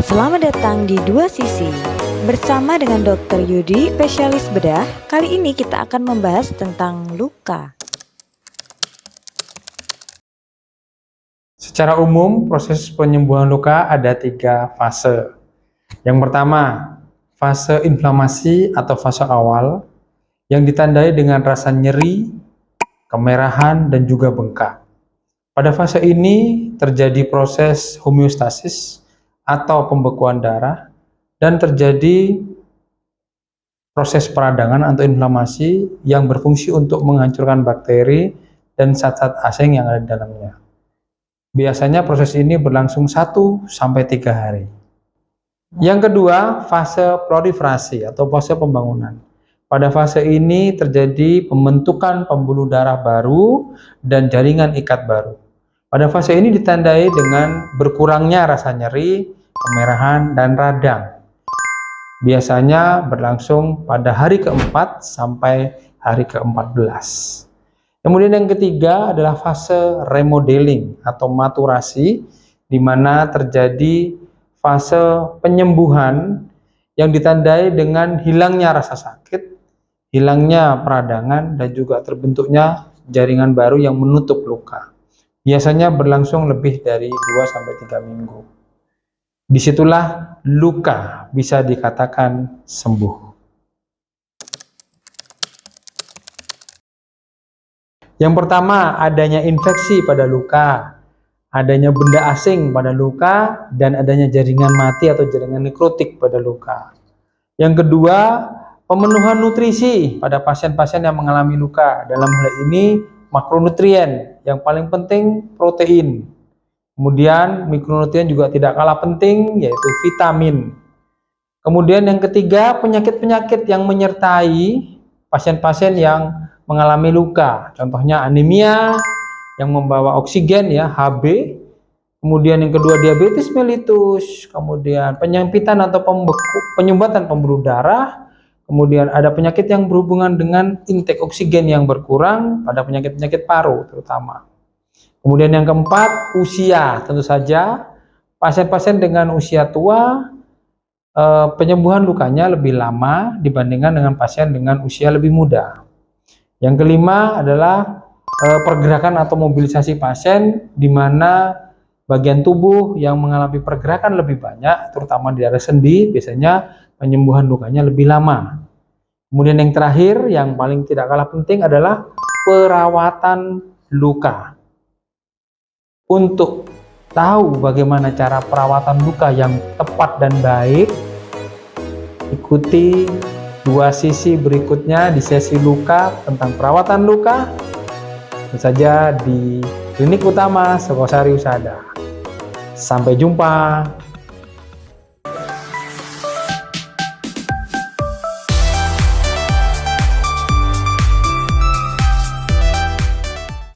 Selamat datang di Dua Sisi. Bersama dengan Dr. Yudi, spesialis bedah. Kali ini kita akan membahas tentang luka. Secara umum, proses penyembuhan luka ada 3 fase. Yang pertama, fase inflamasi atau fase awal yang ditandai dengan rasa nyeri, kemerahan, dan juga bengkak. Pada fase ini terjadi proses homeostasis atau pembekuan darah dan terjadi proses peradangan atau inflamasi yang berfungsi untuk menghancurkan bakteri dan zat-zat asing yang ada di dalamnya. Biasanya proses ini berlangsung 1-3 hari. Yang kedua, fase proliferasi atau fase pembangunan. Pada fase ini terjadi pembentukan pembuluh darah baru dan jaringan ikat baru. Pada fase ini ditandai dengan berkurangnya rasa nyeri, kemerahan, dan radang. Biasanya berlangsung pada hari ke-4 sampai hari ke-14. Kemudian yang ketiga adalah fase remodeling atau maturasi, di mana terjadi fase penyembuhan yang ditandai dengan hilangnya rasa sakit, hilangnya peradangan, dan juga terbentuknya jaringan baru yang menutup luka. Biasanya berlangsung lebih dari 2-3 minggu. Disitulah luka bisa dikatakan sembuh. Yang pertama, adanya infeksi pada luka, adanya benda asing pada luka, dan adanya jaringan mati atau jaringan nekrotik pada luka. Yang kedua, pemenuhan nutrisi pada pasien-pasien yang mengalami luka. Dalam hal ini, makronutrien, yang paling penting protein. Kemudian mikronutrien juga tidak kalah penting, yaitu vitamin. Kemudian yang ketiga, penyakit-penyakit yang menyertai pasien-pasien yang mengalami luka. Contohnya anemia yang membawa oksigen ya, Hb. Kemudian yang kedua diabetes mellitus, kemudian penyempitan atau penyumbatan pembuluh darah. Kemudian ada penyakit yang berhubungan dengan intake oksigen yang berkurang pada penyakit-penyakit paru terutama. Kemudian yang keempat, usia. Tentu saja pasien-pasien dengan usia tua penyembuhan lukanya lebih lama dibandingkan dengan pasien dengan usia lebih muda. Yang kelima adalah pergerakan atau mobilisasi pasien, di mana bagian tubuh yang mengalami pergerakan lebih banyak, terutama di area sendi, biasanya penyembuhan lukanya lebih lama. Kemudian yang terakhir, yang paling tidak kalah penting adalah perawatan luka. Untuk tahu bagaimana cara perawatan luka yang tepat dan baik, ikuti Dua Sisi berikutnya di sesi luka tentang perawatan luka, tentu saja di Klinik Utama Sekosari Husada. Sampai jumpa.